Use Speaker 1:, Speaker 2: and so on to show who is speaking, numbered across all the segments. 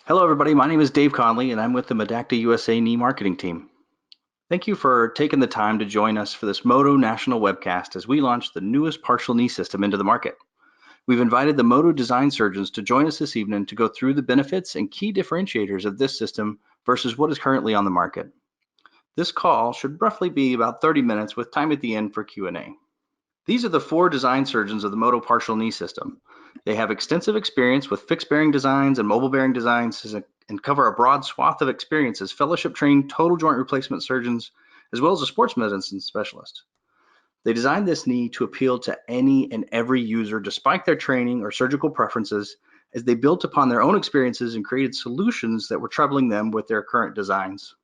Speaker 1: Hello, everybody. My name is Dave Conley, and I'm with the Medacta USA Knee Marketing Team. Thank you for taking the time to join us for this Moto National webcast as we launch the newest partial knee system into the market. We've invited the Moto design surgeons to join us this evening to go through the benefits and key differentiators of this system versus what is currently on the market. This call should roughly be about 30 minutes with time at the end for Q&A. These are the 4 design surgeons of the Moto partial knee system. They have extensive experience with fixed bearing designs and mobile bearing designs and cover a broad swath of experience as fellowship trained total joint replacement surgeons, as well as a sports medicine specialist. They designed this knee to appeal to any and every user despite their training or surgical preferences, as they built upon their own experiences and created solutions that were troubling them with their current designs.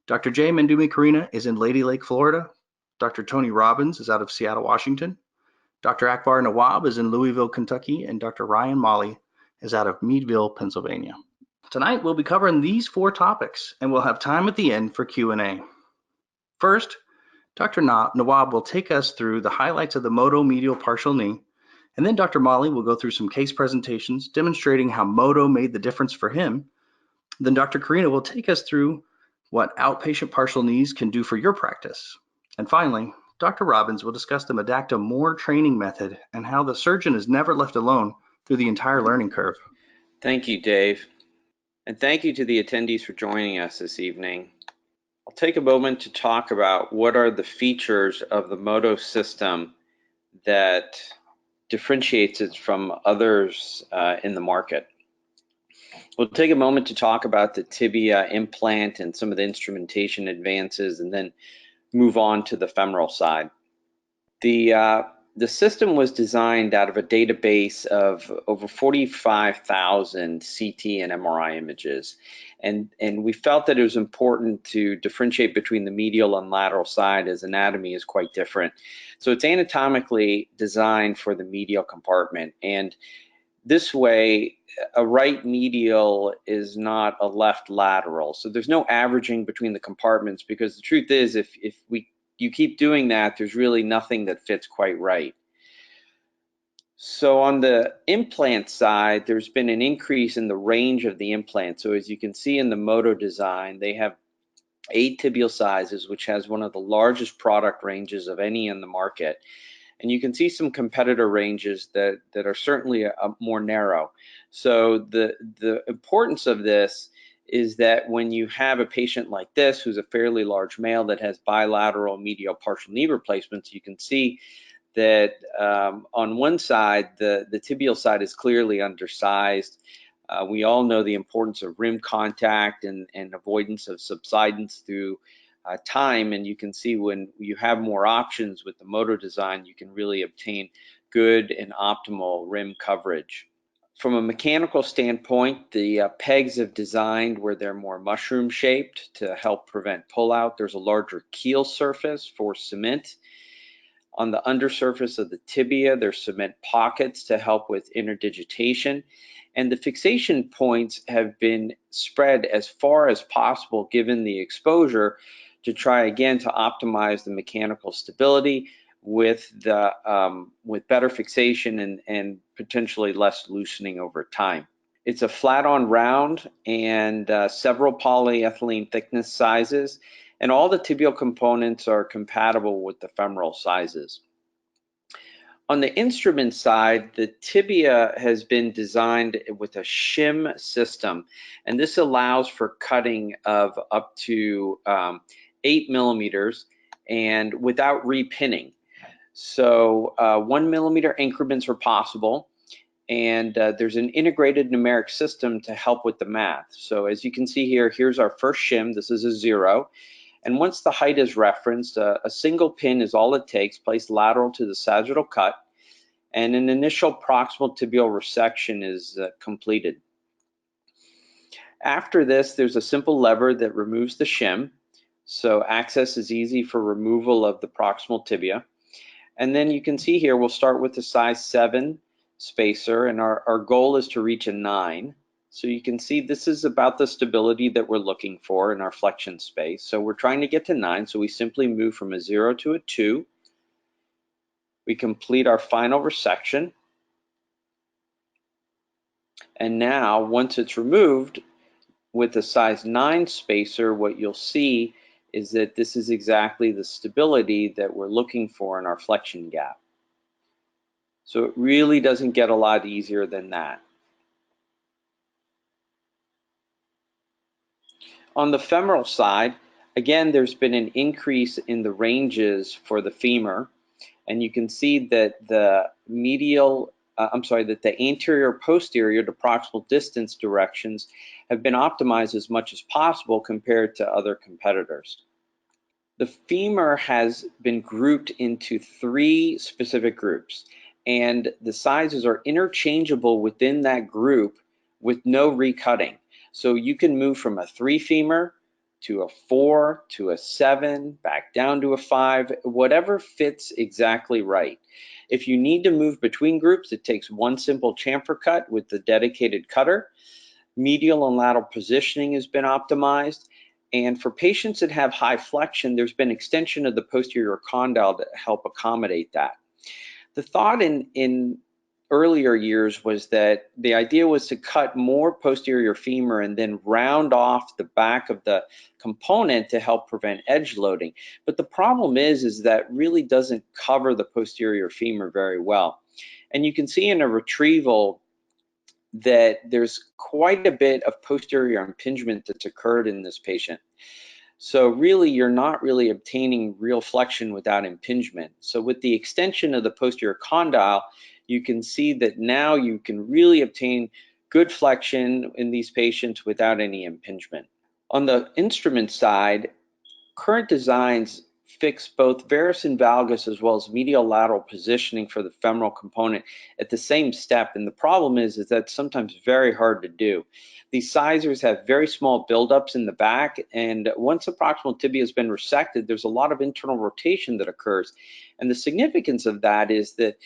Speaker 1: Dr. J. Mendumi Kerina is in Lady Lake, Florida. Dr. Tony Robbins is out of Seattle, Washington. Dr. Akbar Nawab is in Louisville, Kentucky, and Dr. Ryan Molli is out of Meadville, Pennsylvania. Tonight, we'll be covering these 4 topics, and we'll have time at the end for Q&A. First, Dr. Nawab will take us through the highlights of the Moto medial partial knee, and then Dr. Molli will go through some case presentations demonstrating how Moto made the difference for him. Then Dr. Kerina will take us through what outpatient partial knees can do for your practice. And finally, Dr. Robbins will discuss the Medacta MORE training method and how the surgeon is never left alone through the entire learning curve.
Speaker 2: Thank you, Dave. And thank you to the attendees for joining us this evening. I'll take a moment to talk about what are the features of the Moto system that differentiates it from others in the market. We'll take a moment to talk about the tibia implant and some of the instrumentation advances, and then move on to the femoral side. The system was designed out of a database of over 45,000 CT and MRI images. And we felt that it was important to differentiate between the medial and lateral side, as anatomy is quite different. So it's anatomically designed for the medial compartment. And this way, a right medial is not a left lateral. So there's no averaging between the compartments, because the truth is, if you keep doing that, there's really nothing that fits quite right. So on the implant side, there's been an increase in the range of the implant. So as you can see in the Moto design, they have 8 tibial sizes, which has one of the largest product ranges of any in the market. And you can see some competitor ranges that are certainly more narrow. So the importance of this is that when you have a patient like this, who's a fairly large male that has bilateral medial partial knee replacements, you can see that on one side, the tibial side is clearly undersized. We all know the importance of rim contact and avoidance of subsidence through time, and you can see when you have more options with the Moto design, you can really obtain good and optimal rim coverage. From a mechanical standpoint, the pegs have designed where they're more mushroom shaped to help prevent pullout. There's a larger keel surface for cement. On the undersurface of the tibia, there's cement pockets to help with interdigitation. And the fixation points have been spread as far as possible given the exposure to try again to optimize the mechanical stability with better fixation and potentially less loosening over time. It's a flat-on round and several polyethylene thickness sizes, and all the tibial components are compatible with the femoral sizes. On the instrument side, the tibia has been designed with a shim system, and this allows for cutting of up to 8 millimeters and without repinning. So 1 millimeter increments are possible, and there's an integrated numeric system to help with the math. So as you can see here, here's our first shim. This is a 0. And once the height is referenced, a single pin is all it takes, placed lateral to the sagittal cut, and an initial proximal tibial resection is completed. After this, there's a simple lever that removes the shim, so access is easy for removal of the proximal tibia. And then you can see here, we'll start with the size 7 spacer, and our goal is to reach a 9. So you can see this is about the stability that we're looking for in our flexion space. So we're trying to get to 9, so we simply move from a 0 to a 2. We complete our final resection. And now, once it's removed with a size 9 spacer, what you'll see is that this is exactly the stability that we're looking for in our flexion gap. So it really doesn't get a lot easier than that. On the femoral side, again, there's been an increase in the ranges for the femur, and you can see that the that the anterior posterior to proximal distance directions have been optimized as much as possible compared to other competitors. The femur has been grouped into 3 specific groups, and the sizes are interchangeable within that group with no recutting. So you can move from a 3 femur to a 4 to a 7, back down to a 5, whatever fits exactly right. If you need to move between groups, it takes one simple chamfer cut with the dedicated cutter. Medial and lateral positioning has been optimized. And for patients that have high flexion, there's been extension of the posterior condyle to help accommodate that. The thought in earlier years was that the idea was to cut more posterior femur and then round off the back of the component to help prevent edge loading. But the problem is that really doesn't cover the posterior femur very well. And you can see in a retrieval that there's quite a bit of posterior impingement that's occurred in this patient. So really, you're not really obtaining real flexion without impingement. So with the extension of the posterior condyle, you can see that now you can really obtain good flexion in these patients without any impingement. On the instrument side, current designs fix both varus and valgus as well as medial lateral positioning for the femoral component at the same step. And the problem is that's sometimes very hard to do. These sizers have very small buildups in the back, and once the proximal tibia has been resected, there's a lot of internal rotation that occurs. And the significance of that is that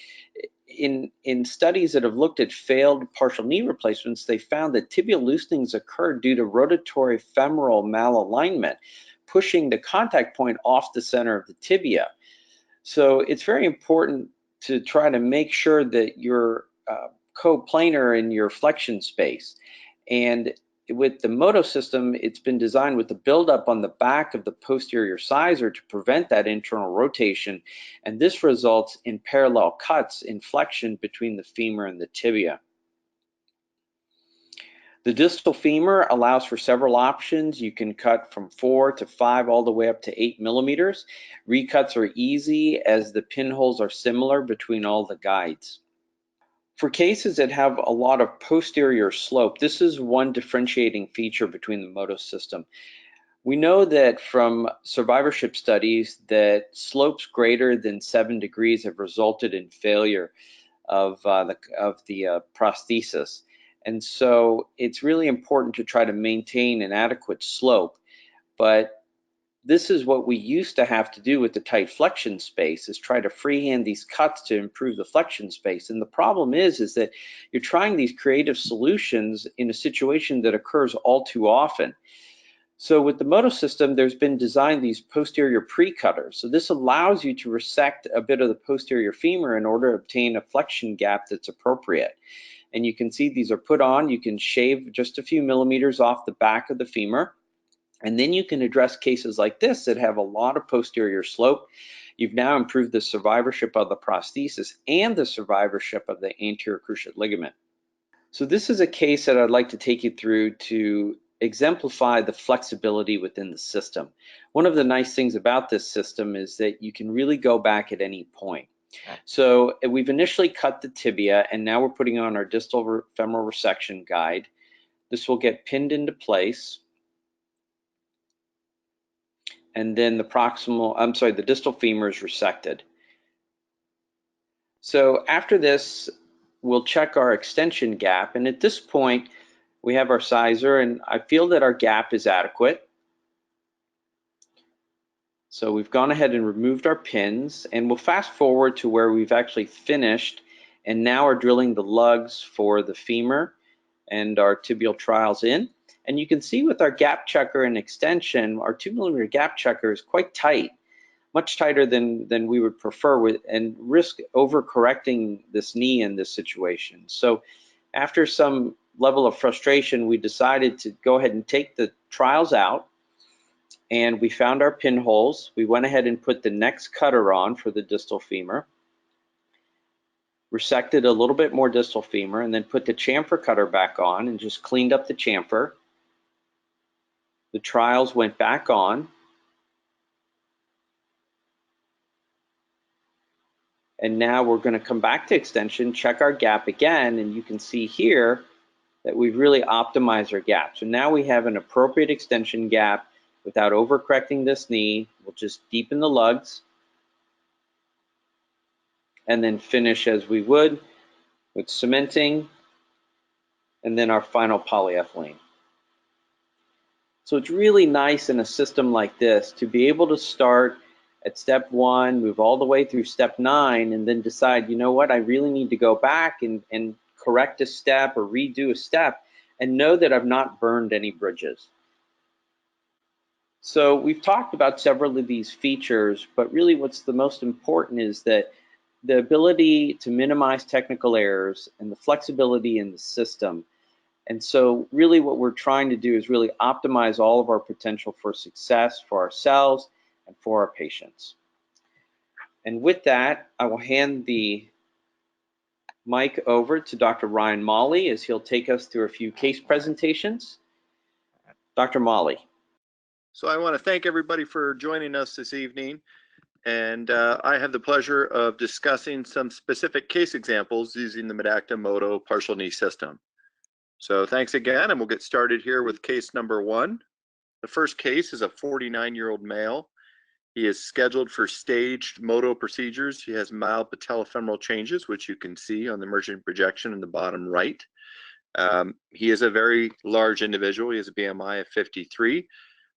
Speaker 2: in studies that have looked at failed partial knee replacements, they found that tibial loosenings occurred due to rotatory femoral malalignment, pushing the contact point off the center of the tibia. So it's very important to try to make sure that you're coplanar in your flexion space. And with the Moto system, it's been designed with the buildup on the back of the posterior sizer to prevent that internal rotation. And this results in parallel cuts in flexion between the femur and the tibia. The distal femur allows for several options. You can cut from 4 to 5 all the way up to 8 millimeters. Recuts are easy as the pinholes are similar between all the guides. For cases that have a lot of posterior slope, this is one differentiating feature between the Moto system. We know that from survivorship studies that slopes greater than 7 degrees have resulted in failure of the prosthesis. And so it's really important to try to maintain an adequate slope. But this is what we used to have to do with the tight flexion space, is try to freehand these cuts to improve the flexion space. And the problem is that you're trying these creative solutions in a situation that occurs all too often. So with the Moto system, there's been designed these posterior pre-cutters. So this allows you to resect a bit of the posterior femur in order to obtain a flexion gap that's appropriate. And you can see these are put on. You can shave just a few millimeters off the back of the femur. And then you can address cases like this that have a lot of posterior slope. You've now improved the survivorship of the prosthesis and the survivorship of the anterior cruciate ligament. So this is a case that I'd like to take you through to exemplify the flexibility within the system. One of the nice things about this system is that you can really go back at any point. So we've initially cut the tibia, and now we're putting on our distal femoral resection guide. This will get pinned into place. And then the distal femur is resected. So after this, we'll check our extension gap. And at this point, we have our sizer, and I feel that our gap is adequate. So we've gone ahead and removed our pins, and we'll fast forward to where we've actually finished and now are drilling the lugs for the femur and our tibial trials in. And you can see with our gap checker and extension, our 2 millimeter gap checker is quite tight, much tighter than we would prefer, and risk overcorrecting this knee in this situation. So after some level of frustration, we decided to go ahead and take the trials out, and we found our pinholes. We went ahead and put the next cutter on for the distal femur, resected a little bit more distal femur, and then put the chamfer cutter back on and just cleaned up the chamfer. The trials went back on. And now we're going to come back to extension, check our gap again, and you can see here that we've really optimized our gap. So now we have an appropriate extension gap without overcorrecting this knee. We'll just deepen the lugs and then finish as we would with cementing and then our final polyethylene. So it's really nice in a system like this to be able to start at step 1, move all the way through step 9, and then decide, you know what, I really need to go back and correct a step or redo a step and know that I've not burned any bridges. So we've talked about several of these features, but really what's the most important is that the ability to minimize technical errors and the flexibility in the system. And so really what we're trying to do is really optimize all of our potential for success for ourselves and for our patients. And with that, I will hand the mic over to Dr. Ryan Molli as he'll take us through a few case presentations. Dr. Molli.
Speaker 3: So I want to thank everybody for joining us this evening. And I have the pleasure of discussing some specific case examples using the Medacta Moto partial knee system. So thanks again, and we'll get started here with case number 1. The first case is a 49-year-old male. He is scheduled for staged Moto procedures. He has mild patellofemoral changes, which you can see on the emergent projection in the bottom right. He is a very large individual. He has a BMI of 53.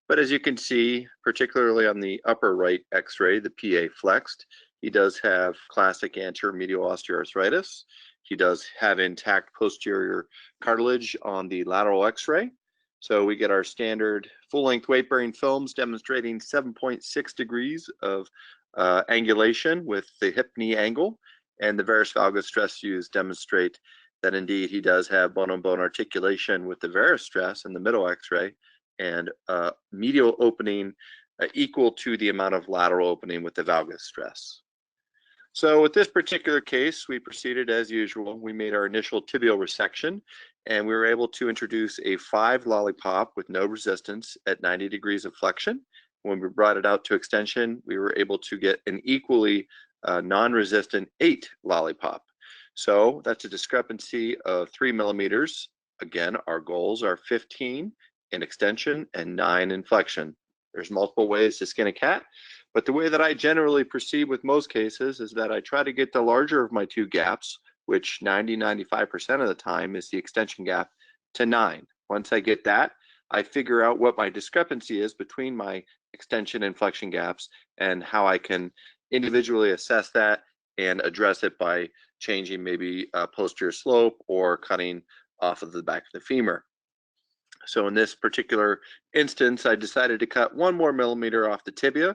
Speaker 3: But as you can see, particularly on the upper right x-ray, the PA flexed, he does have classic anterior medial osteoarthritis. He does have intact posterior cartilage on the lateral x-ray. So we get our standard full-length weight-bearing films demonstrating 7.6 degrees of angulation with the hip-knee angle, and the varus valgus stress views demonstrate that indeed he does have bone-on-bone articulation with the varus stress in the middle x-ray, and medial opening equal to the amount of lateral opening with the valgus stress. So with this particular case, we proceeded as usual. We made our initial tibial resection, and we were able to introduce a 5 lollipop with no resistance at 90 degrees of flexion. When we brought it out to extension, we were able to get an equally non-resistant 8 lollipop. So that's a discrepancy of 3 millimeters. Again, our goals are 15 in extension and 9 in flexion. There's multiple ways to skin a cat, but the way that I generally proceed with most cases is that I try to get the larger of my 2 gaps, which 90–95% of the time is the extension gap, to 9. Once I get that, I figure out what my discrepancy is between my extension and flexion gaps and how I can individually assess that and address it by changing maybe a posterior slope or cutting off of the back of the femur. So in this particular instance, I decided to cut 1 more millimeter off the tibia,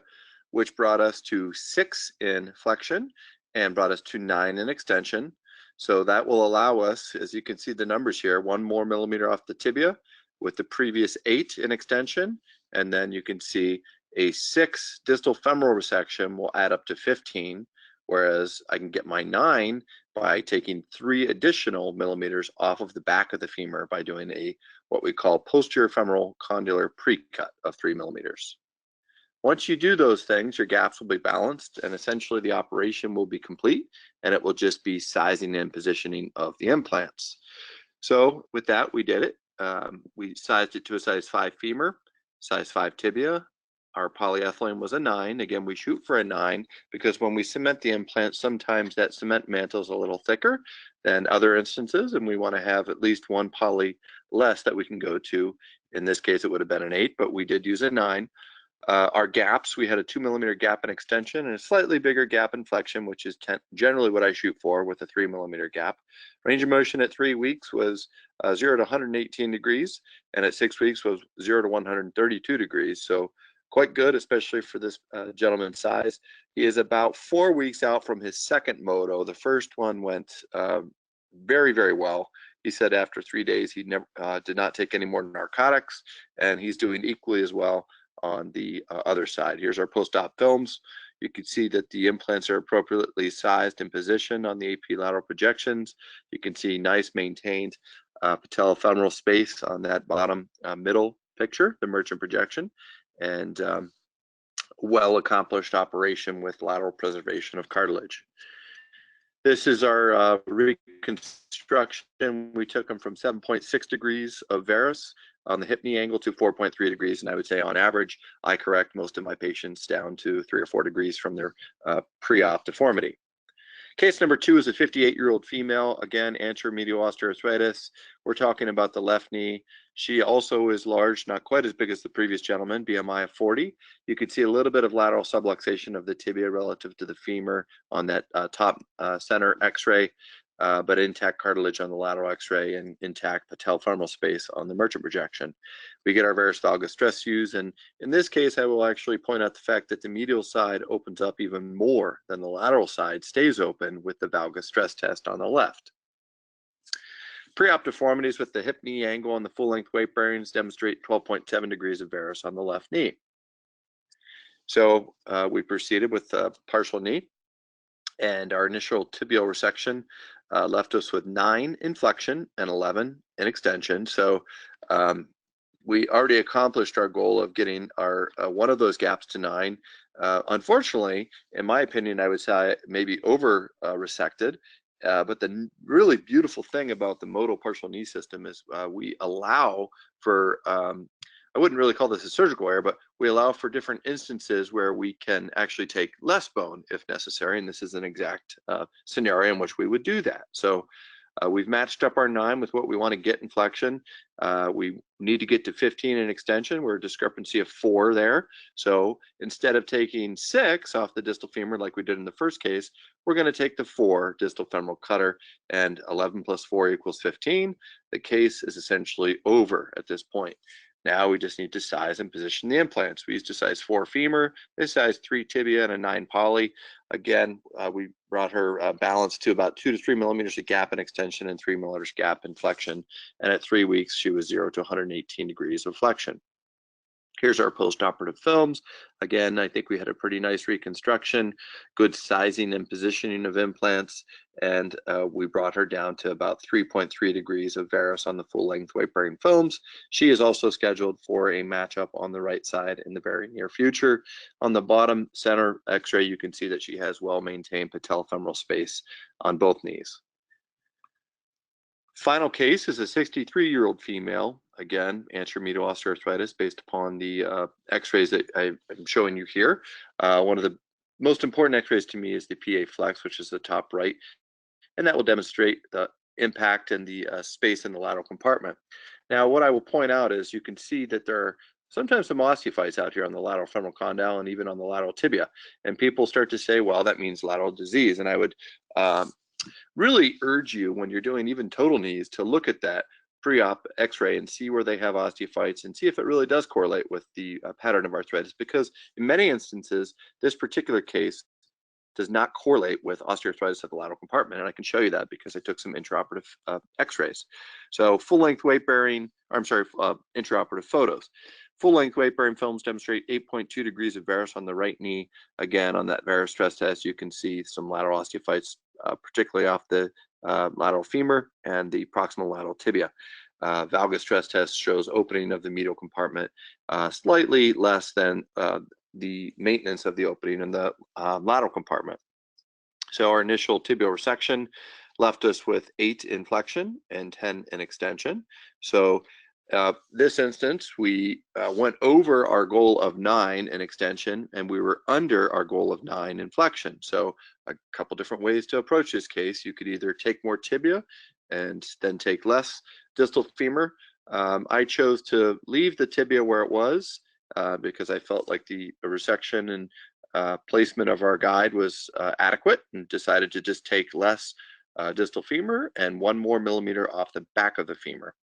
Speaker 3: which brought us to 6 in flexion and brought us to 9 in extension. So that will allow us, as you can see the numbers here, 1 more millimeter off the tibia with the previous 8 in extension. And then you can see a 6 distal femoral resection will add up to 15, whereas I can get my 9 by taking 3 additional millimeters off of the back of the femur by doing a what we call posterior femoral condylar pre-cut of 3 millimeters. Once you do those things, your gaps will be balanced, and essentially the operation will be complete, and it will just be sizing and positioning of the implants. So with that, we did it. We sized it to a size 5 femur, size 5 tibia. Our polyethylene was a 9. Again, we shoot for a 9 because when we cement the implant, sometimes that cement mantle is a little thicker than other instances, and we want to have at least 1 poly less that we can go to. In this case, it would have been an 8, but we did use a 9. Our gaps, we had a 2 millimeter gap in extension and a slightly bigger gap in flexion, which is generally what I shoot for with a 3 millimeter gap. Range of motion at 3 weeks was 0 to 118 degrees, and at 6 weeks was 0 to 132 degrees. So quite good, especially for this gentleman's size. He is about 4 weeks out from his second moto. The first one went very, very well. He said after 3 days he never did not take any more narcotics, and he's doing equally as well on the other side. Here's our post-op films. You can see that the implants are appropriately sized and positioned on the AP lateral projections. You can see nice maintained patellofemoral space on that bottom middle picture, the merchant projection, and well accomplished operation with lateral preservation of cartilage. This is our reconstruction. We took them from 7.6 degrees of varus on the hip knee angle to 4.3 degrees. And I would say on average, I correct most of my patients down to 3 or 4 degrees from their pre-op deformity. Case number 2 is a 58-year-old female, again, anterior medial osteoarthritis. We're talking about the left knee. She also is large, not quite as big as the previous gentleman, BMI of 40. You can see a little bit of lateral subluxation of the tibia relative to the femur on that top center x-ray, but intact cartilage on the lateral x-ray and intact patellofemoral space on the merchant projection. We get our varus valgus stress fuse, and in this case, I will actually point out the fact that the medial side opens up even more than the lateral side stays open with the valgus stress test on the left. Pre-op deformities with the hip knee angle and the full-length weight bearings demonstrate 12.7 degrees of varus on the left knee. So we proceeded with the partial knee, and our initial tibial resection left us with 9 in flexion and 11 in extension. So we already accomplished our goal of getting our one of those gaps to 9. Unfortunately, in my opinion, I would say maybe over resected. But the really beautiful thing about the Moto partial knee system is we allow for, I wouldn't really call this a surgical error, but we allow for different instances where we can actually take less bone if necessary. And this is an exact scenario in which we would do that. So we've matched up our 9 with what we want to get in flexion. We need to get to 15 in extension. We're a discrepancy of 4 there. So instead of taking 6 off the distal femur like we did in the first case, we're going to take the 4 distal femoral cutter, and 11 plus 4 equals 15. The case is essentially over at this point. Now we just need to size and position the implants. We used to size 4 femur, they size 3 tibia and a 9 poly. Again, we brought her balance to about 2 to 3 millimeters of gap in extension and 3 millimeters gap in flexion. And at 3 weeks, she was 0 to 118 degrees of flexion. Here's our post-operative films. Again, I think we had a pretty nice reconstruction, good sizing and positioning of implants, and we brought her down to about 3.3 degrees of varus on the full-length weight-bearing films. She is also scheduled for a matchup on the right side in the very near future. On the bottom center x-ray, you can see that she has well-maintained patellofemoral space on both knees. Final case is a 63-year-old female, again, anterior medial osteoarthritis based upon the x-rays that I'm showing you here. One of the most important x-rays to me is the PA flex, which is the top right, and that will demonstrate the impact and the space in the lateral compartment. Now, what I will point out is you can see that there are sometimes some osteophytes out here on the lateral femoral condyle and even on the lateral tibia, and people start to say, well, that means lateral disease, and I would really urge you when you're doing even total knees to look at that pre-op x-ray and see where they have osteophytes and see if it really does correlate with the pattern of arthritis, because in many instances this particular case does not correlate with osteoarthritis of the lateral compartment, and I can show you that because I took some intraoperative x-rays. So full-length weight-bearing, intraoperative photos. Full-length weight-bearing films demonstrate 8.2 degrees of varus on the right knee. Again, on that varus stress test, you can see some lateral osteophytes, particularly off the lateral femur and the proximal lateral tibia. Valgus stress test shows opening of the medial compartment slightly less than the maintenance of the opening in the lateral compartment. So our initial tibial resection left us with 8 in flexion and 10 in extension. So this instance, we went over our goal of 9 in extension, and we were under our goal of 9 in flexion. So a couple different ways to approach this case. You could either take more tibia and then take less distal femur. I chose to leave the tibia where it was because I felt like the resection and placement of our guide was adequate, and decided to just take less distal femur and 1 more millimeter off the back of the femur.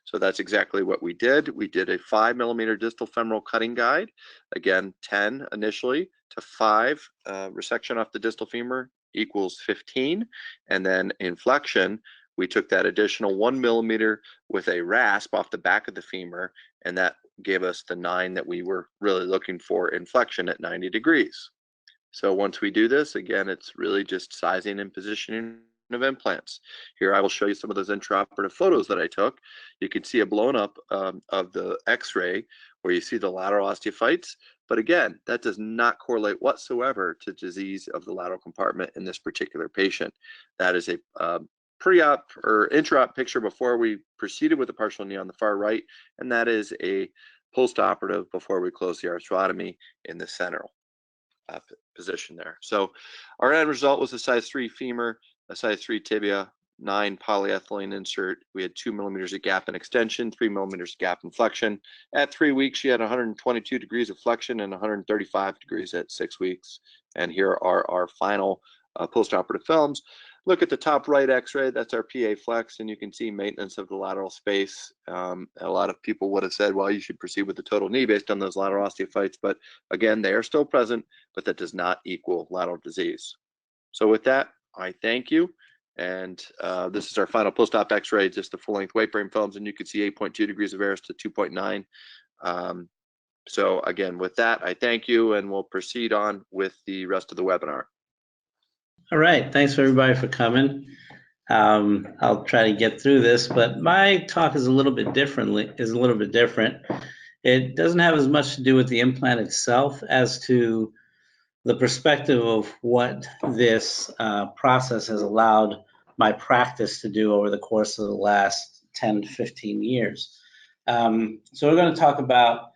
Speaker 3: So that's exactly what we did. We did a 5 millimeter distal femoral cutting guide. Again, 10 initially to 5 resection off the distal femur equals 15. And then in flexion, we took that additional 1 millimeter with a rasp off the back of the femur, and that gave us the 9 that we were really looking for in flexion at 90 degrees. So once we do this, again, it's really just sizing and positioning of implants. Here I will show you some of those intraoperative photos that I took. You can see a blown up of the x-ray where you see the lateral osteophytes, but again, that does not correlate whatsoever to disease of the lateral compartment in this particular patient. That is a pre-op or intra-op picture before we proceeded with the partial knee on the far right, and that is a post-operative before we close the arthrotomy in the center position there. So our end result was a size 3 femur, a size 3 tibia, 9 polyethylene insert. We had 2 millimeters of gap in extension, 3 millimeters of gap in flexion. At 3 weeks, she had 122 degrees of flexion and 135 degrees at 6 weeks. And here are our final post-operative films. Look at the top right x-ray, that's our PA flex, and you can see maintenance of the lateral space. A lot of people would have said, well, you should proceed with the total knee based on those lateral osteophytes, but again, they are still present, but that does not equal lateral disease. So with that, I thank you. And this is our final post-op x-ray, just the full-length weight bearing films, and you can see 8.2 degrees of errors to 2.9. So again, with that, I thank you, and we'll proceed on with the rest of the webinar.
Speaker 4: All right, thanks everybody for coming. I'll try to get through this, but my talk is a little bit different. It doesn't have as much to do with the implant itself as to the perspective of what this process has allowed my practice to do over the course of the last 10 to 15 years. So we're going to talk about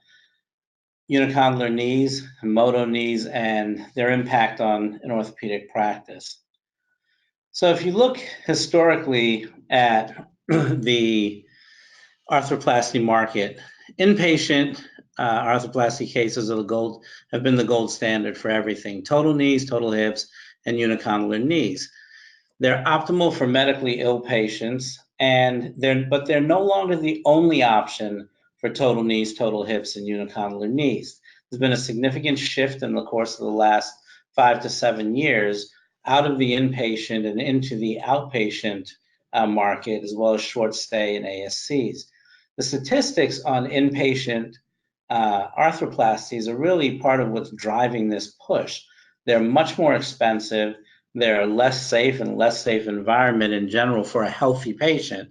Speaker 4: unicondylar knees, Moto knees, and their impact on an orthopedic practice. So if you look historically at the arthroplasty market, inpatient arthroplasty cases have been the gold standard for everything: total knees, total hips, and unicondylar knees. They're optimal for medically ill patients, but they're no longer the only option for total knees, total hips, and unicondylar knees. There's been a significant shift in the course of the last 5 to 7 years out of the inpatient and into the outpatient market, as well as short stay and ASCs. The statistics on inpatient arthroplasties are really part of what's driving this push. They're much more expensive. They're a less safe environment in general for a healthy patient.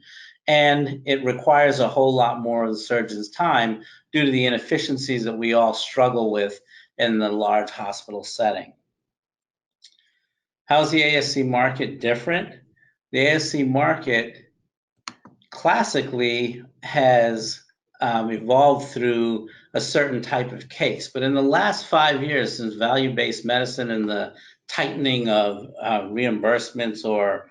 Speaker 4: And it requires a whole lot more of the surgeon's time due to the inefficiencies that we all struggle with in the large hospital setting. How's the ASC market different? The ASC market classically has evolved through a certain type of case, but in the last 5 years, since value-based medicine and the tightening of reimbursements or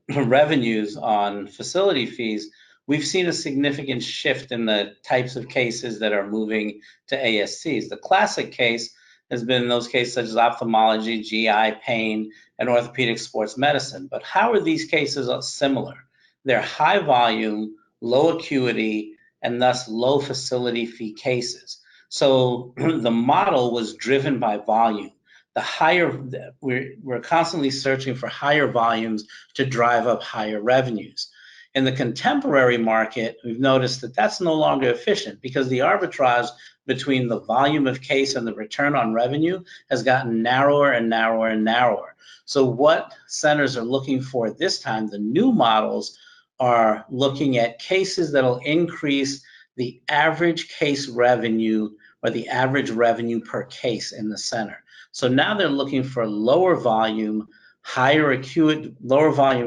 Speaker 4: revenues on facility fees, we've seen a significant shift in the types of cases that are moving to ASCs. The classic case has been those cases such as ophthalmology, GI, pain, and orthopedic sports medicine. But how are these cases similar? They're high volume, low acuity, and thus low facility fee cases. So the model was driven by volume. We're constantly searching for higher volumes to drive up higher revenues. In the contemporary market, we've noticed that that's no longer efficient because the arbitrage between the volume of case and the return on revenue has gotten narrower and narrower and narrower. So what centers are looking for this time, the new models are looking at cases that'll increase the average case revenue or the average revenue per case in the center. So now they're looking for lower volume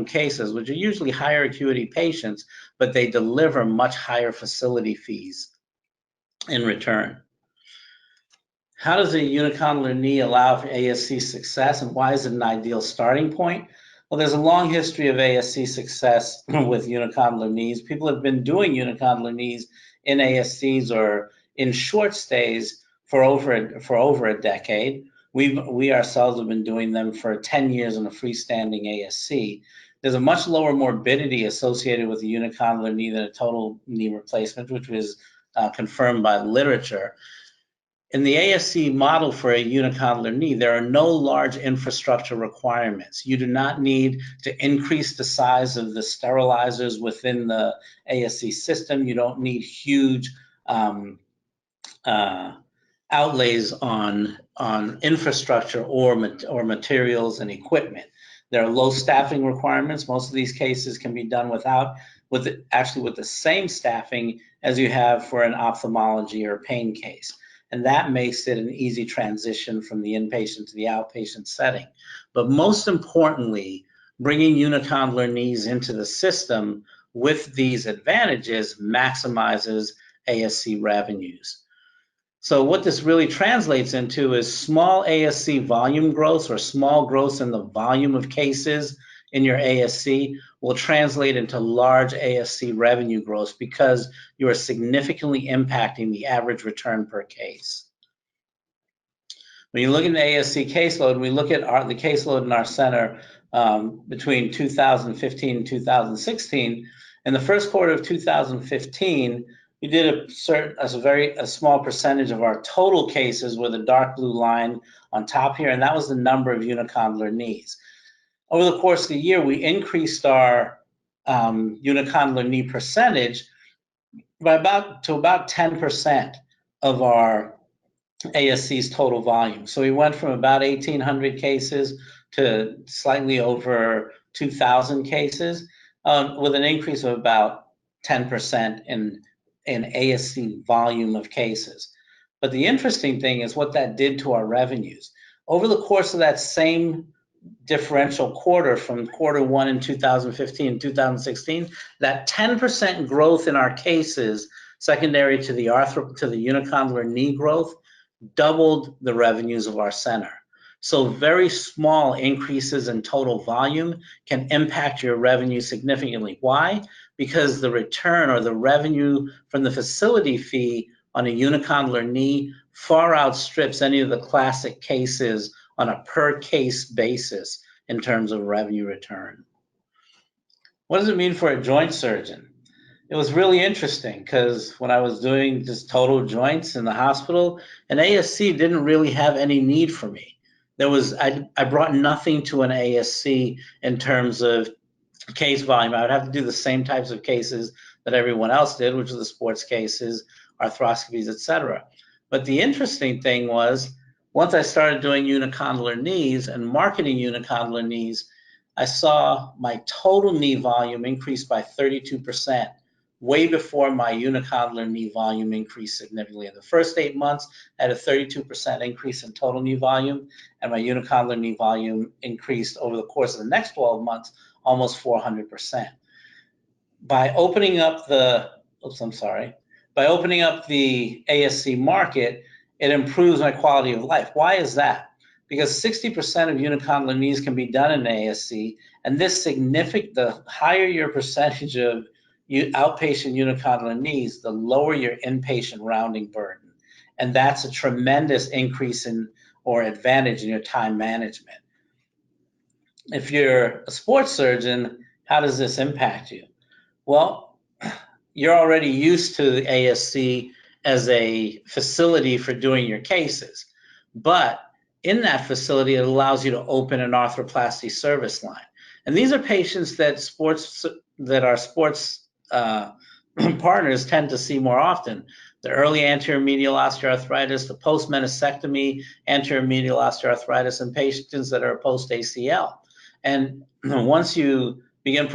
Speaker 4: cases, which are usually higher acuity patients, but they deliver much higher facility fees in return. How does a unicondylar knee allow for ASC success, and why is it an ideal starting point? Well, there's a long history of ASC success with unicondylar knees. People have been doing unicondylar knees in ASCs or in short stays for over a decade. We ourselves have been doing them for 10 years in a freestanding ASC. There's a much lower morbidity associated with a unicondylar knee than a total knee replacement, which was confirmed by literature. in the ASC model for a unicondylar knee, there are no large infrastructure requirements. You do not need to increase the size of the sterilizers within the ASC system. You don't need huge outlays on infrastructure or materials and equipment. There are low staffing requirements. Most of these cases can be done with the same staffing as you have for an ophthalmology or pain case. And that makes it an easy transition from the inpatient to the outpatient setting. But most importantly, bringing unicondylar knees into the system with these advantages maximizes ASC revenues. So what this really translates into is small ASC volume growth, or small growth in the volume of cases in your ASC, will translate into large ASC revenue growth because you are significantly impacting the average return per case. When you look at the ASC caseload, we look at the caseload in our center between 2015 and 2016. In the first quarter of 2015, we did a small percentage of our total cases with a dark blue line on top here, and that was the number of unicondylar knees. Over the course of the year, we increased our unicondylar knee percentage by about 10% of our ASC's total volume. So we went from about 1,800 cases to slightly over 2,000 cases, with an increase of about 10% in ASC volume of cases. But the interesting thing is what that did to our revenues. Over the course of that same differential quarter, from quarter one in 2015 and 2016, that 10% growth in our cases secondary to the unicondylar knee growth doubled the revenues of our center. So very small increases in total volume can impact your revenue significantly. Why? Because the return or the revenue from the facility fee on a unicondylar knee far outstrips any of the classic cases on a per case basis in terms of revenue return. What does it mean for a joint surgeon? It was really interesting because when I was doing just total joints in the hospital, an ASC didn't really have any need for me. I brought nothing to an ASC in terms of case volume. I would have to do the same types of cases that everyone else did, which are the sports cases, arthroscopies, etc. But the interesting thing was, once I started doing unicondylar knees and marketing unicondylar knees, I saw my total knee volume increase by 32%, way before my unicondylar knee volume increased significantly. In the first 8 months, I had a 32% increase in total knee volume, and my unicondylar knee volume increased over the course of the next 12 months, almost 400%. By opening up the ASC market, it improves my quality of life. Why is that? Because 60% of unicondylar knees can be done in ASC, and the higher your percentage of outpatient unicondylar knees, the lower your inpatient rounding burden. And that's a tremendous increase or advantage in your time management. If you're a sports surgeon, how does this impact you? Well, you're already used to the ASC as a facility for doing your cases. But in that facility, it allows you to open an arthroplasty service line. And these are patients that our sports partners tend to see more often. The early anterior medial osteoarthritis, the post-meniscectomy anterior medial osteoarthritis, and patients that are post-ACL. And once you begin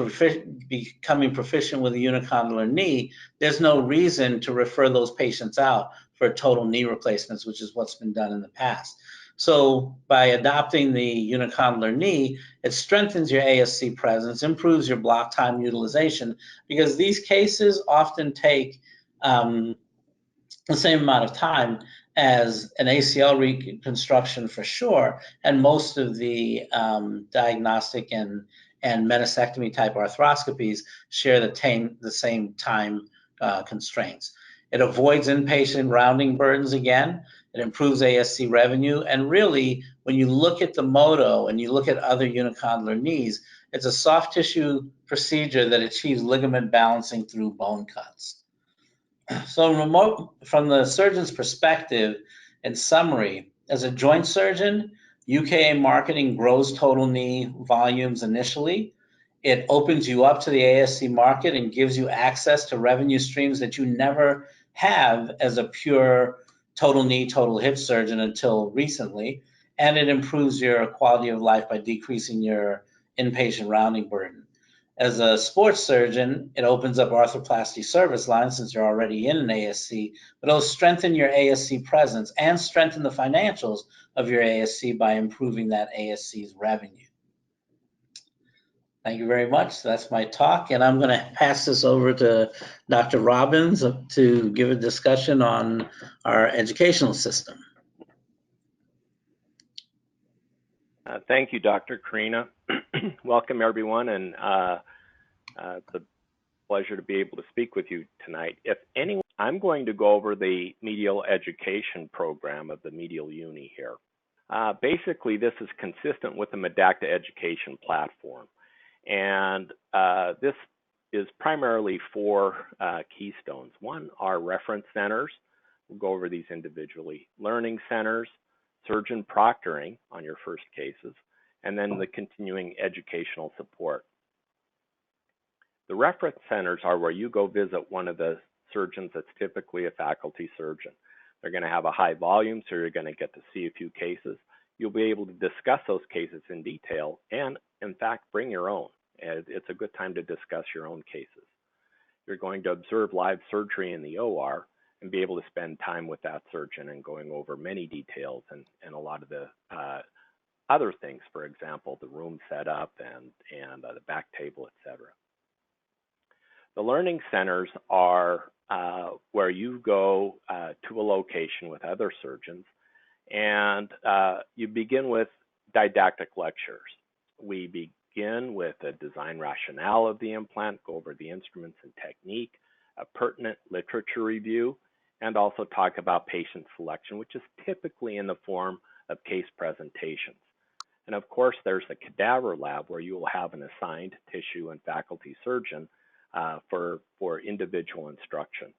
Speaker 4: becoming proficient with a unicondylar knee, there's no reason to refer those patients out for total knee replacements, which is what's been done in the past. So by adopting the unicondylar knee, it strengthens your ASC presence, improves your block time utilization, because these cases often take the same amount of time as an ACL reconstruction for sure, and most of the diagnostic and meniscectomy type arthroscopies share the same time constraints. It avoids inpatient rounding burdens again. It improves ASC revenue. And really, when you look at the Moto and you look at other unicondylar knees, it's a soft tissue procedure that achieves ligament balancing through bone cuts. So from the surgeon's perspective, In summary, as a joint surgeon, UKA marketing grows total knee volumes initially. It opens you up to the ASC market and gives you access to revenue streams that you never have as a pure total knee, total hip surgeon until recently. And it improves your quality of life by decreasing your inpatient rounding burden. As a sports surgeon, it opens up arthroplasty service lines since you're already in an ASC, but it'll strengthen your ASC presence and strengthen the financials of your ASC by improving that ASC's revenue. Thank you very much. That's my talk, and I'm going to pass this over to Dr. Robbins to give a discussion on our educational system.
Speaker 5: Thank you, Dr. Kerina. Welcome, everyone, and it's a pleasure to be able to speak with you tonight. If anyone, I'm going to go over the medial education program of the Medial Uni here. Basically, this is consistent with the Medacta education platform, and this is primarily 4 keystones. One are reference centers. We'll go over these individually. Learning centers, surgeon proctoring on your first cases, and then the continuing educational support. The reference centers are where you go visit one of the surgeons that's typically a faculty surgeon. They're going to have a high volume, so you're going to get to see a few cases. You'll be able to discuss those cases in detail and, in fact, bring your own. It's a good time to discuss your own cases. You're going to observe live surgery in the OR and be able to spend time with that surgeon and going over many details and a lot of the other things, for example, the room setup and the back table, etc. The learning centers are where you go to a location with other surgeons, and you begin with didactic lectures. We begin with a design rationale of the implant, go over the instruments and technique, a pertinent literature review, and also talk about patient selection, which is typically in the form of case presentations. And of course, there's the cadaver lab where you will have an assigned tissue and faculty surgeon for individual instruction.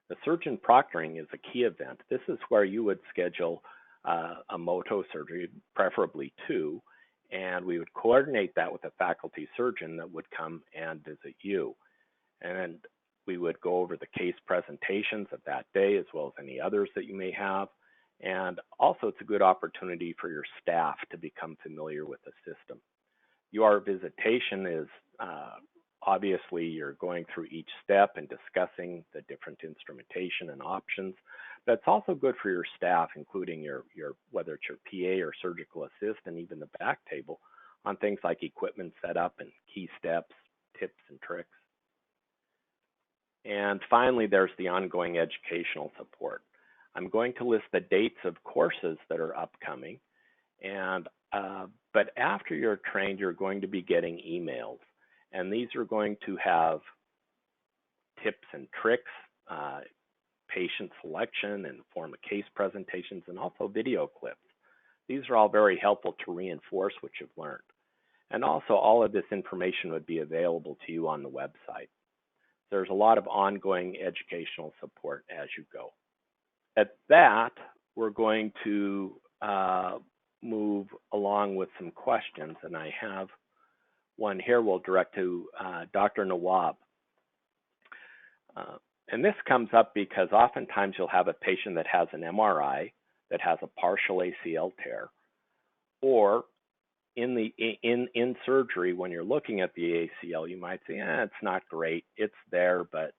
Speaker 5: The surgeon proctoring is a key event. This is where you would schedule a Moto surgery, preferably 2, and we would coordinate that with a faculty surgeon that would come and visit you. And we would go over the case presentations of that day as well as any others that you may have. And also it's a good opportunity for your staff to become familiar with the system. Your visitation is obviously you're going through each step and discussing the different instrumentation and options. But it's also good for your staff, including your whether it's your PA or surgical assist and even the back table, on things like equipment setup and key steps, tips and tricks. And finally, there's the ongoing educational support. I'm going to list the dates of courses that are upcoming, and but after you're trained, you're going to be getting emails, and these are going to have tips and tricks, patient selection and form of case presentations, and also video clips. These are all very helpful to reinforce what you've learned. And also all of this information would be available to you on the website. There's a lot of ongoing educational support as you go. At that, we're going to move along with some questions, and I have one here we'll direct to Dr. Nawab. And this comes up because oftentimes you'll have a patient that has an MRI that has a partial ACL tear, or in surgery, when you're looking at the ACL, you might say, it's not great, it's there, but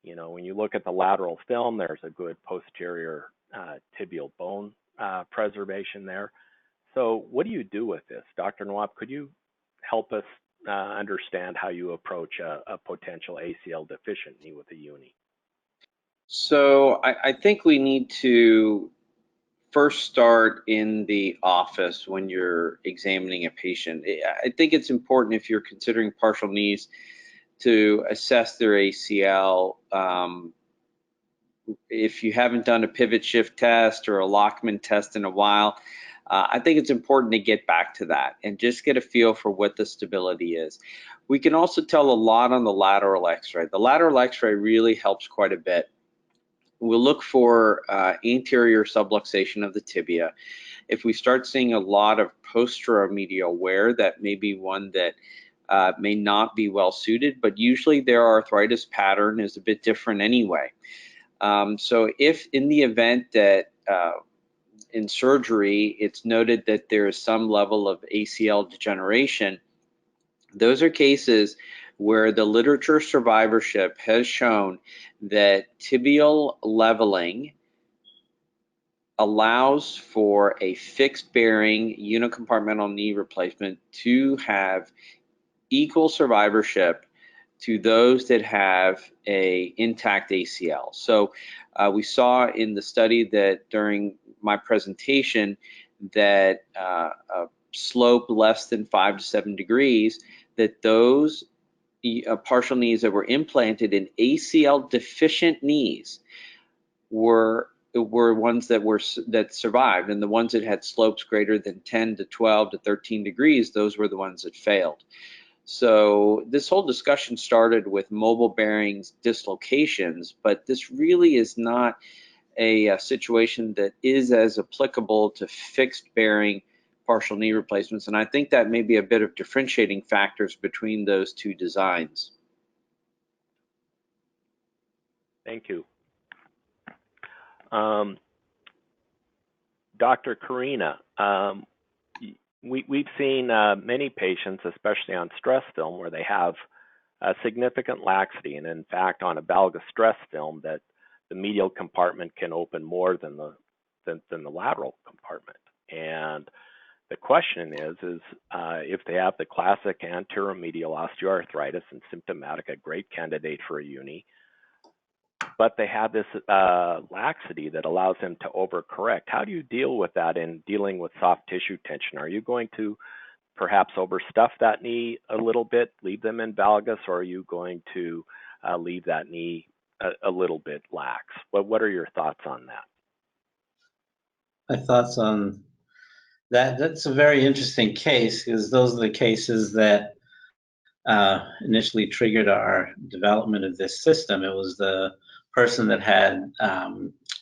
Speaker 5: you know, when you look at the lateral film, there's a good posterior tibial bone preservation there. So what do you do with this? Dr. Nawab, could you help us understand how you approach a potential ACL deficient knee with a uni?
Speaker 2: So I think we need to first start in the office when you're examining a patient. I think it's important, if you're considering partial knees, to assess their ACL. If you haven't done a pivot shift test or a Lockman test in a while, I think it's important to get back to that and just get a feel for what the stability is. We can also tell a lot on the lateral x-ray. The lateral x-ray really helps quite a bit. we'll look for anterior subluxation of the tibia. If we start seeing a lot of posteromedial wear, that may be one that may not be well suited, but usually their arthritis pattern is a bit different anyway. So if in the event that in surgery it's noted that there is some level of ACL degeneration, those are cases where the literature survivorship has shown that tibial leveling allows for a fixed bearing unicompartmental knee replacement to have equal survivorship to those that have a intact ACL. So we saw in the study that during my presentation that a slope less than 5 to 7 degrees, that those partial knees that were implanted in ACL deficient knees were ones that survived, and the ones that had slopes greater than 10 to 12 to 13 degrees, those were the ones that failed. So this whole discussion started with mobile bearings dislocations, but this really is not a situation that is as applicable to fixed bearing partial knee replacements, and I think that may be a bit of differentiating factors between those two designs.
Speaker 5: Thank you. Dr. Kerina, we've seen many patients, especially on stress film, where they have a significant laxity, and in fact on a valgus stress film that the medial compartment can open more than the lateral compartment. And the question is if they have the classic anteromedial osteoarthritis and symptomatic, a great candidate for a uni, but they have this laxity that allows them to overcorrect. How do you deal with that in dealing with soft tissue tension? Are you going to perhaps overstuff that knee a little bit, leave them in valgus, or are you going to leave that knee a little bit lax? What are your thoughts on that?
Speaker 4: My thoughts on that, that's a very interesting case, because those are the cases that initially triggered our development of this system. It was the person that had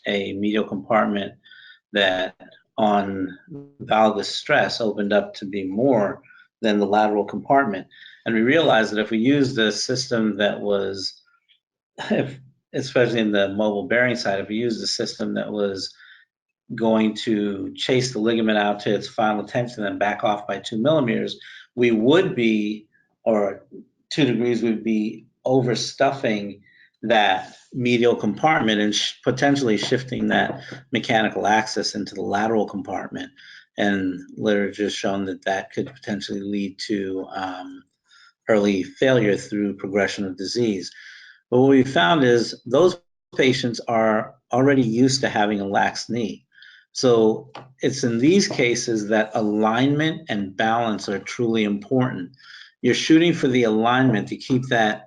Speaker 4: a medial compartment that on valgus stress opened up to be more than the lateral compartment. And we realized that if we used the system that was, especially in the mobile bearing side, if we used a system that was going to chase the ligament out to its final tension and back off by 2 millimeters, we would be, or 2 degrees, would be overstuffing that medial compartment and potentially shifting that mechanical axis into the lateral compartment. And literature has shown that that could potentially lead to early failure through progression of disease. But what we found is those patients are already used to having a lax knee. So it's in these cases that alignment and balance are truly important. You're shooting for the alignment to keep that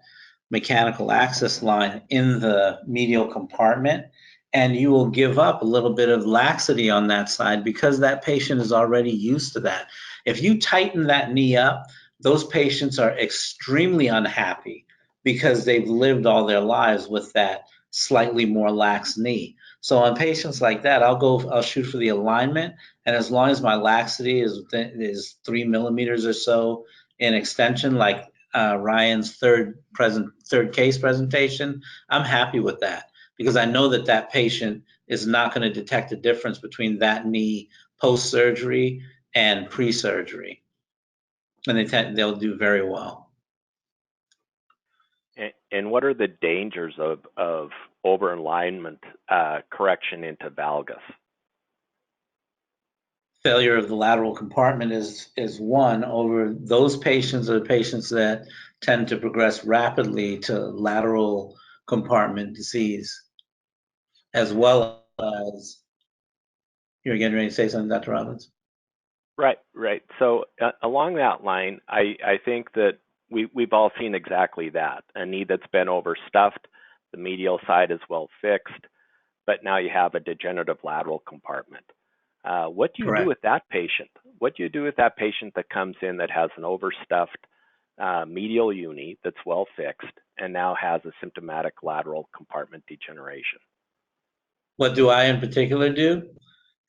Speaker 4: mechanical axis line in the medial compartment, and you will give up a little bit of laxity on that side because that patient is already used to that. If you tighten that knee up, those patients are extremely unhappy because they've lived all their lives with that slightly more lax knee. So on patients like that, I'll shoot for the alignment, and as long as my laxity is 3 millimeters or so in extension, like Ryan's third case presentation, I'm happy with that because I know that that patient is not going to detect a difference between that knee post-surgery and pre-surgery, and they'll do very well.
Speaker 5: And what are the dangers of over-alignment correction into valgus?
Speaker 4: Failure of the lateral compartment is one. Over those patients are the patients that tend to progress rapidly to lateral compartment disease, as well as, you're getting ready to say something, Dr. Robbins?
Speaker 5: Right. So along that line, I think that we've all seen exactly that. A knee that's been overstuffed, the medial side is well fixed, but now you have a degenerative lateral compartment. What do you do with that patient? What do you do with that patient that comes in that has an overstuffed medial uni that's well fixed and now has a symptomatic lateral compartment degeneration?
Speaker 4: What do I in particular do?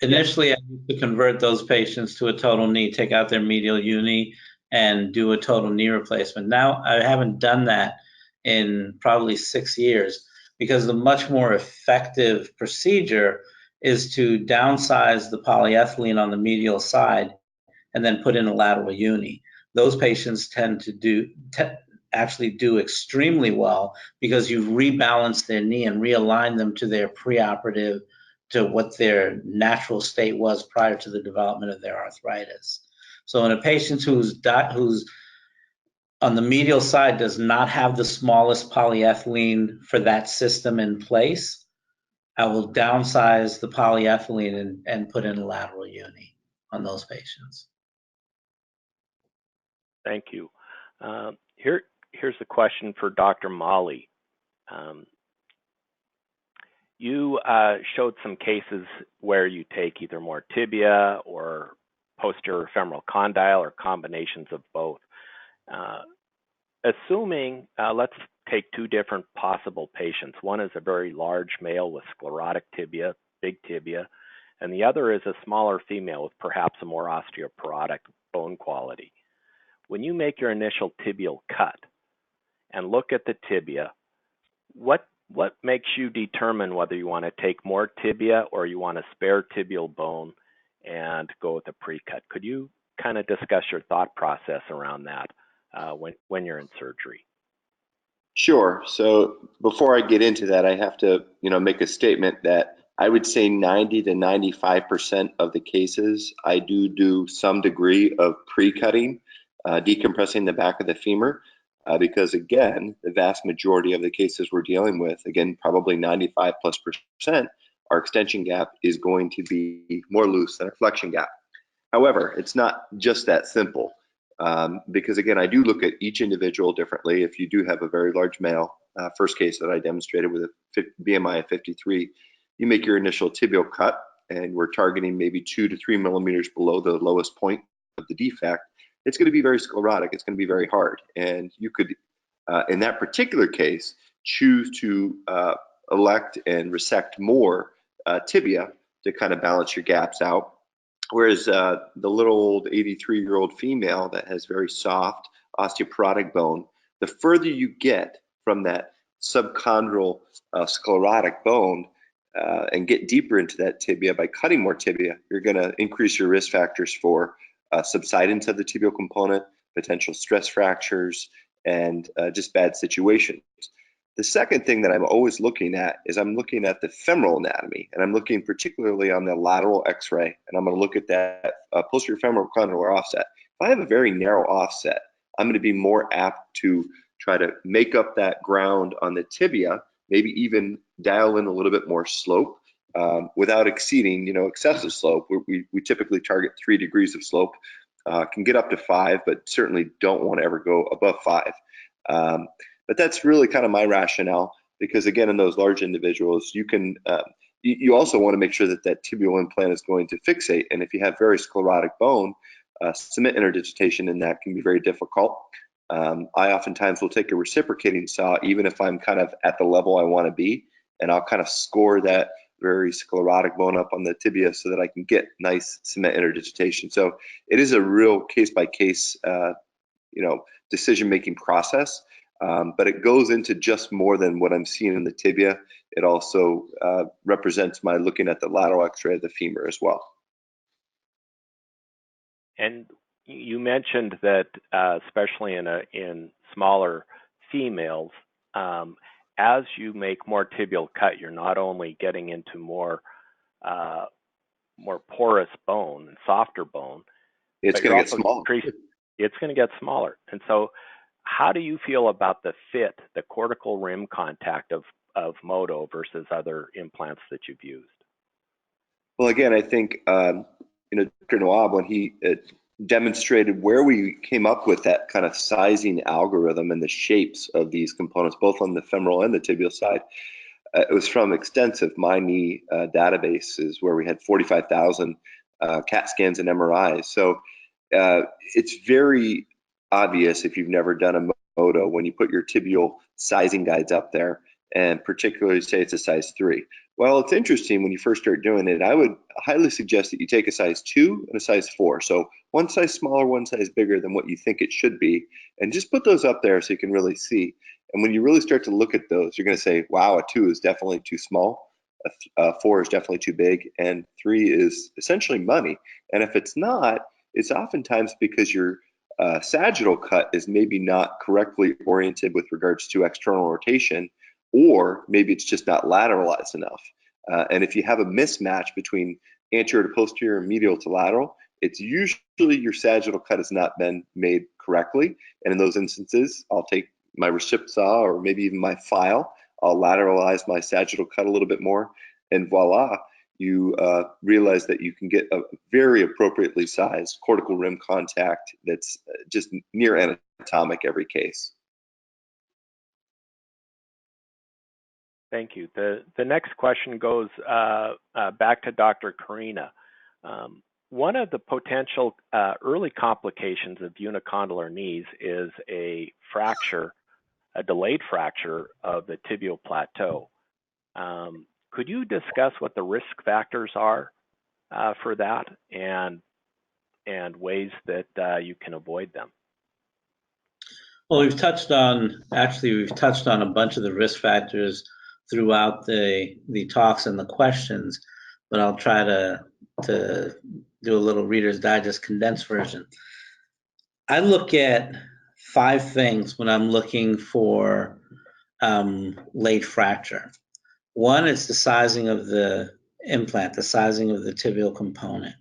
Speaker 4: Initially, I used to convert those patients to a total knee, take out their medial uni and do a total knee replacement. Now, I haven't done that in probably 6 years because the much more effective procedure is to downsize the polyethylene on the medial side and then put in a lateral uni. Those patients tend to actually do extremely well because you've rebalanced their knee and realigned them to their preoperative, to what their natural state was prior to the development of their arthritis. So in a patient who's on the medial side does not have the smallest polyethylene for that system in place, I will downsize the polyethylene and put in a lateral uni on those patients.
Speaker 5: Thank you. Here's a question for Dr. Molli. You showed some cases where you take either more tibia or posterior femoral condyle or combinations of both. Assuming, let's take two different possible patients. One is a very large male with sclerotic tibia, big tibia, and the other is a smaller female with perhaps a more osteoporotic bone quality. When you make your initial tibial cut and look at the tibia, what makes you determine whether you want to take more tibia or you want to spare tibial bone and go with a pre-cut? Could you kind of discuss your thought process around that when you're in surgery?
Speaker 3: Sure. So before I get into that, I have to, make a statement that I would say 90 to 95% of the cases, I do some degree of pre-cutting, decompressing the back of the femur, because again, the vast majority of the cases we're dealing with, again, probably 95+%, our extension gap is going to be more loose than our flexion gap. However, it's not just that simple. Because again, I do look at each individual differently. If you do have a very large male, first case that I demonstrated with a BMI of 53, you make your initial tibial cut and we're targeting maybe 2 to 3 millimeters below the lowest point of the defect. It's going to be very sclerotic. It's going to be very hard. And you could, in that particular case, choose to elect and resect more tibia to kind of balance your gaps out. Whereas the little old 83-year-old female that has very soft osteoporotic bone, the further you get from that subchondral sclerotic bone and get deeper into that tibia by cutting more tibia, you're going to increase your risk factors for subsidence of the tibial component, potential stress fractures, and just bad situations. The second thing that I'm always looking at is I'm looking at the femoral anatomy, and I'm looking particularly on the lateral x-ray, and I'm going to look at that posterior femoral condylar offset. If I have a very narrow offset, I'm going to be more apt to try to make up that ground on the tibia, maybe even dial in a little bit more slope without exceeding, excessive slope. We typically target 3 degrees of slope, can get up to 5, but certainly don't want to ever go above 5. But that's really kind of my rationale, because again, in those large individuals, you can, you also want to make sure that that tibial implant is going to fixate. And if you have very sclerotic bone, cement interdigitation in that can be very difficult. I oftentimes will take a reciprocating saw, even if I'm kind of at the level I want to be, and I'll kind of score that very sclerotic bone up on the tibia so that I can get nice cement interdigitation. So it is a real case-by-case, decision-making process. But it goes into just more than what I'm seeing in the tibia. It also represents my looking at the lateral x-ray of the femur as well.
Speaker 5: And you mentioned that especially in smaller females, as you make more tibial cut, you're not only getting into more porous bone and softer bone,
Speaker 3: it's going to get smaller.
Speaker 5: It's going to get smaller. And so how do you feel about the fit, the cortical rim contact of Moto versus other implants that you've used?
Speaker 3: Well, again, I think, Dr. Nawab, when he demonstrated where we came up with that kind of sizing algorithm and the shapes of these components, both on the femoral and the tibial side, it was from extensive MyKnee databases where we had 45,000 CAT scans and MRIs. So it's very obvious if you've never done a Moto when you put your tibial sizing guides up there
Speaker 6: and particularly say it's a size 3. Well, it's interesting when you first start doing it. I would highly suggest that you take a size 2 and a size 4. So one size smaller, one size bigger than what you think it should be, and just put those up there so you can really see. And when you really start to look at those, you're going to say, wow, a 2 is definitely too small, a 4 is definitely too big, and 3 is essentially money. And if it's not, it's oftentimes because your sagittal cut is maybe not correctly oriented with regards to external rotation, or maybe it's just not lateralized enough. And if you have a mismatch between anterior to posterior and medial to lateral, it's usually your sagittal cut has not been made correctly. And in those instances, I'll take my recip saw or maybe even my file, I'll lateralize my sagittal cut a little bit more, and voila, you realize that you can get a very appropriately sized cortical rim contact that's just near anatomic every case.
Speaker 5: Thank you. The next question goes back to Dr. Kerina. One of the potential early complications of unicondylar knees is a fracture, a delayed fracture of the tibial plateau. Could you discuss what the risk factors are for that and ways that you can avoid them?
Speaker 4: Well, we've touched on a bunch of the risk factors throughout the talks and the questions, but I'll try to do a little Reader's Digest condensed version. I look at 5 things when I'm looking for late fracture. One is the sizing of the implant, the sizing of the tibial component.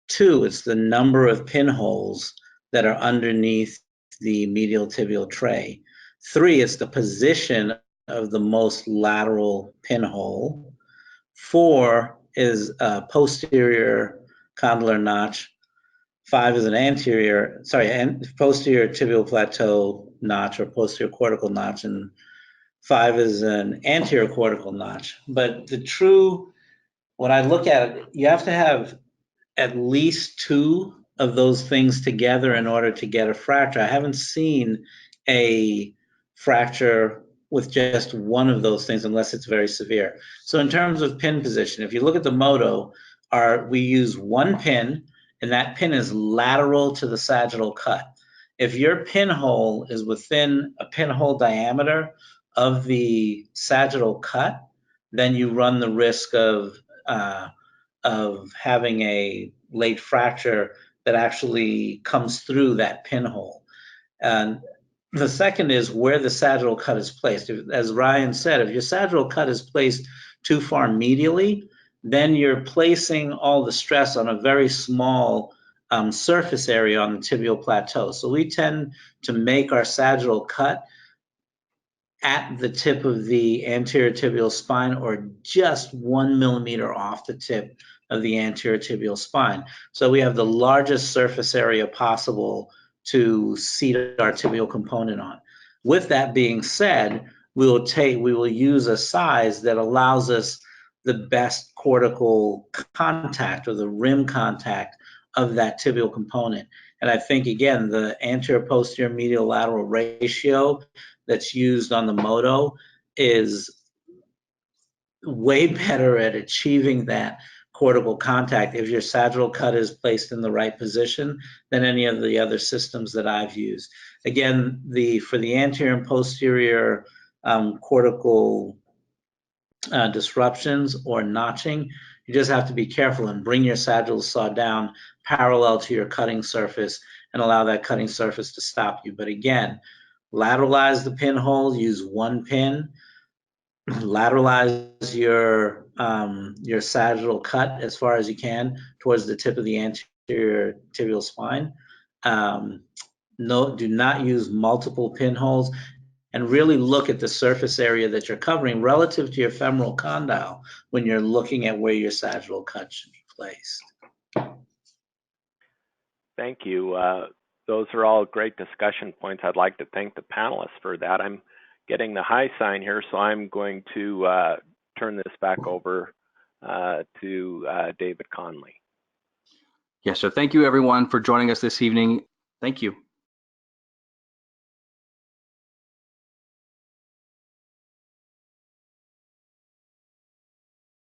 Speaker 4: 2, it's the number of pinholes that are underneath the medial tibial tray. 3, it's the position of the most lateral pinhole. 4 is a posterior condylar notch. 5 is an posterior tibial plateau notch or posterior cortical notch, and 5 is an anterior cortical notch. But when I look at it, you have to have at least 2 of those things together in order to get a fracture. I haven't seen a fracture with just one of those things unless it's very severe. So in terms of pin position, if you look at the Moto, we use 1 pin, and that pin is lateral to the sagittal cut. If your pinhole is within a pinhole diameter of the sagittal cut, then you run the risk of having a late fracture that actually comes through that pinhole. And the second is where the sagittal cut is placed. As Ryan said, if your sagittal cut is placed too far medially, then you're placing all the stress on a very small surface area on the tibial plateau. So we tend to make our sagittal cut at the tip of the anterior tibial spine or just 1 millimeter off the tip of the anterior tibial spine. So we have the largest surface area possible to seat our tibial component on. With that being said, we will use a size that allows us the best cortical contact or the rim contact of that tibial component. And I think, again, the anterior posterior medial lateral ratio that's used on the Moto is way better at achieving that cortical contact if your sagittal cut is placed in the right position than any of the other systems that I've used. Again, for the anterior and posterior cortical disruptions or notching, you just have to be careful and bring your sagittal saw down parallel to your cutting surface and allow that cutting surface to stop you. But again, lateralize the pinhole, use 1 pin, lateralize your sagittal cut as far as you can towards the tip of the anterior tibial spine. Do not use multiple pinholes, and really look at the surface area that you're covering relative to your femoral condyle when you're looking at where your sagittal cut should be placed.
Speaker 5: Thank you. Those are all great discussion points. I'd like to thank the panelists for that. I'm getting the high sign here, so I'm going to turn this back over to David Conley.
Speaker 1: Yeah, so thank you everyone for joining us this evening. Thank you.